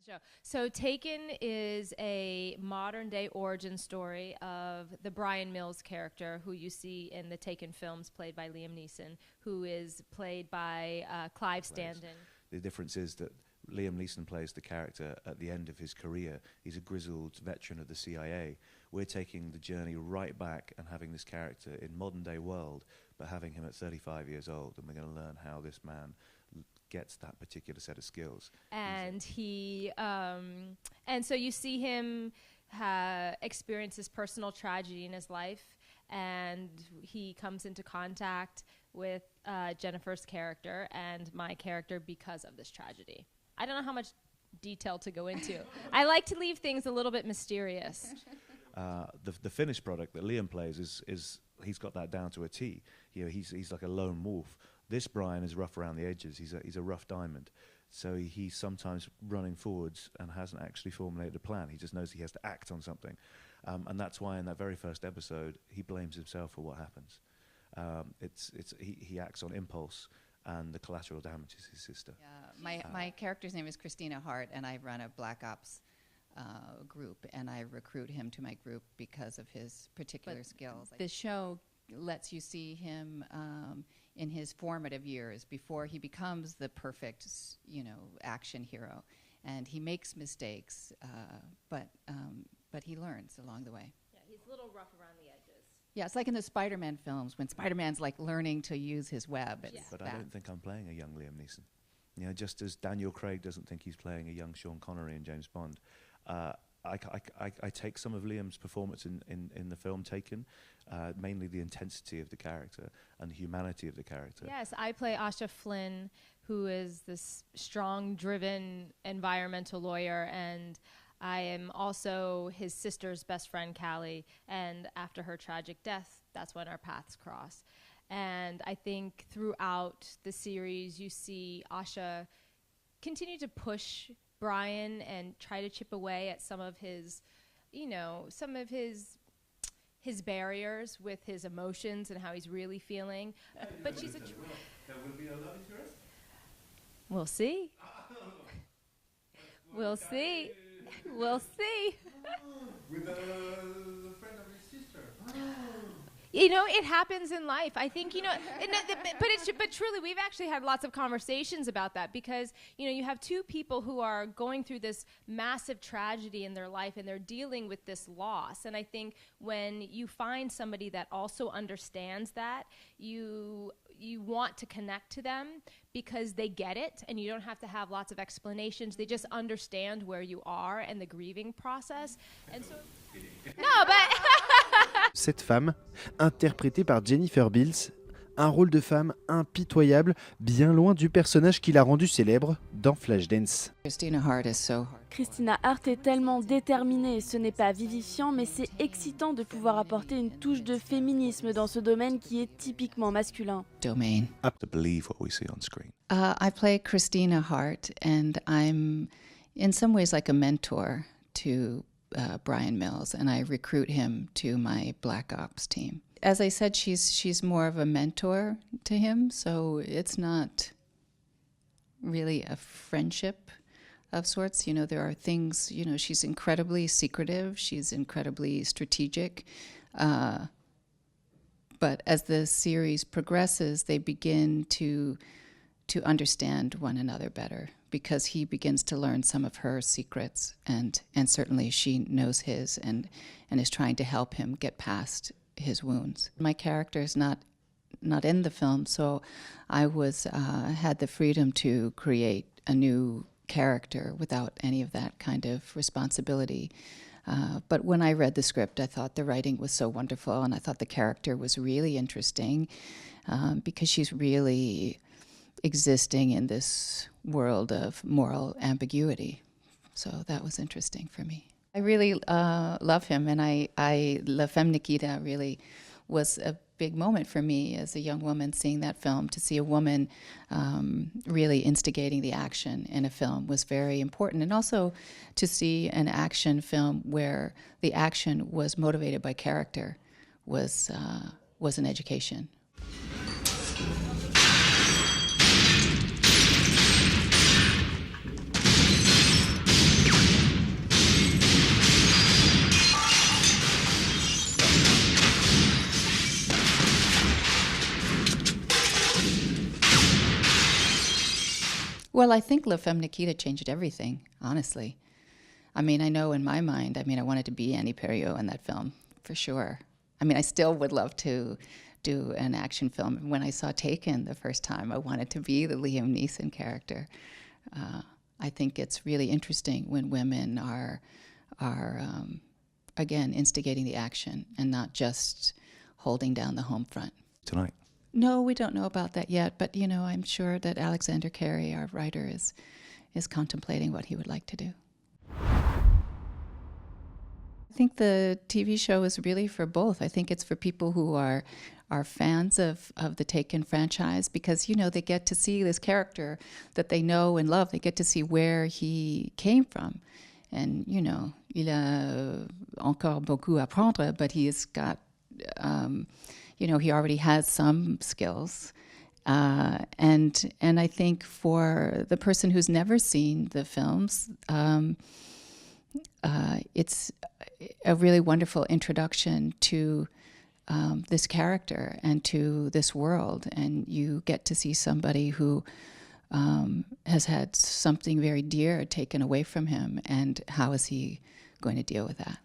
show. So Taken is a modern day origin story of the Brian Mills character who you see in the Taken films, played by Liam Neeson, who is played by Clive Standen. The difference is that Liam Neeson plays the character at the end of his career. He's a grizzled veteran of the CIA. We're taking the journey right back and having this character in modern day world, but having him at 35 years old, and we're going to learn how this man gets that particular set of skills. And and so you see him experience this personal tragedy in his life, and he comes into contact with Jennifer's character and my character because of this tragedy. I don't know how much detail to go into. I like to leave things a little bit mysterious. The finished product that Liam plays is he's got that down to a T. You know, he's like a lone wolf. This Brian is rough around the edges. He's a rough diamond. So he's sometimes running forwards and hasn't actually formulated a plan. He just knows he has to act on something. And that's why in that very first episode, he blames himself for what happens. He acts on impulse, and the collateral damage is his sister. Yeah, my character's name is Christina Hart, and I run a Black Ops group, and I recruit him to my group because of his particular skills. The show lets you see him in his formative years before he becomes the perfect, action hero, and he makes mistakes, but he learns along the way. Yeah, he's a little rough around the edges. Yeah, it's like in the Spider-Man films when Spider-Man's like learning to use his web. But I don't think I'm playing a young Liam Neeson. You know, just as Daniel Craig doesn't think he's playing a young Sean Connery in James Bond. I take some of Liam's performance in the film Taken, mainly the intensity of the character and the humanity of the character. Yes, I play Asha Flynn, who is this strong, driven environmental lawyer, and I am also his sister's best friend, Callie, and after her tragic death, that's when our paths cross. And I think throughout the series, you see Asha continue to push Brian and try to chip away at some of his barriers with his emotions and how he's really feeling. But she's There will be a love interest? We'll see. We'll see. We'll see. With a friend of his sister. It happens in life. I think, but truly, we've actually had lots of conversations about that because, you have two people who are going through this massive tragedy in their life and they're dealing with this loss. And I think when you find somebody that also understands that, you want to connect to them because they get it and you don't have to have lots of explanations. They just understand where you are and the grieving process. And so, no, but... Cette femme, interprétée par Jennifer-Beals, un rôle de femme impitoyable, bien loin du personnage qui l'a rendu célèbre dans Flashdance. Christina Hart Christina Hart est tellement déterminée, ce n'est pas vivifiant, mais c'est excitant de pouvoir apporter une touche de féminisme dans ce domaine qui est typiquement masculin. domain. Up to believe what we see on screen. I play Christina Hart, and I'm in some ways like a mentor to Brian Mills, and I recruit him to my Black Ops team. As I said, she's more of a mentor to him, so it's not really a friendship of sorts. There are things, she's incredibly secretive, she's incredibly strategic, but as the series progresses, they begin to understand one another better because he begins to learn some of her secrets, and certainly she knows his and is trying to help him get past his wounds. My character is not in the film, so I had the freedom to create a new character without any of that kind of responsibility. But when I read the script, I thought the writing was so wonderful, and I thought the character was really interesting because she's really existing in this world of moral ambiguity. So that was interesting for me. I really love him, and I La Femme Nikita really was a big moment for me as a young woman seeing that film. To see a woman really instigating the action in a film was very important, and also to see an action film where the action was motivated by character was an education. Well, I think La Femme Nikita changed everything, honestly. I mean, I know in my mind, I wanted to be Annie Perriot in that film, for sure. I mean, I still would love to do an action film. When I saw Taken the first time, I wanted to be the Liam Neeson character. I think it's really interesting when women are again, instigating the action and not just holding down the home front. Tonight. No, we don't know about that yet, but, I'm sure that Alexander Carey, our writer, is contemplating what he would like to do. I think the TV show is really for both. I think it's for people who are fans of the Taken franchise because, they get to see this character that they know and love. They get to see where he came from. And, il a encore beaucoup à apprendre, but he's got, he already has some skills. And I think for the person who's never seen the films, it's a really wonderful introduction to this character and to this world. And you get to see somebody who has had something very dear taken away from him, and how is he going to deal with that?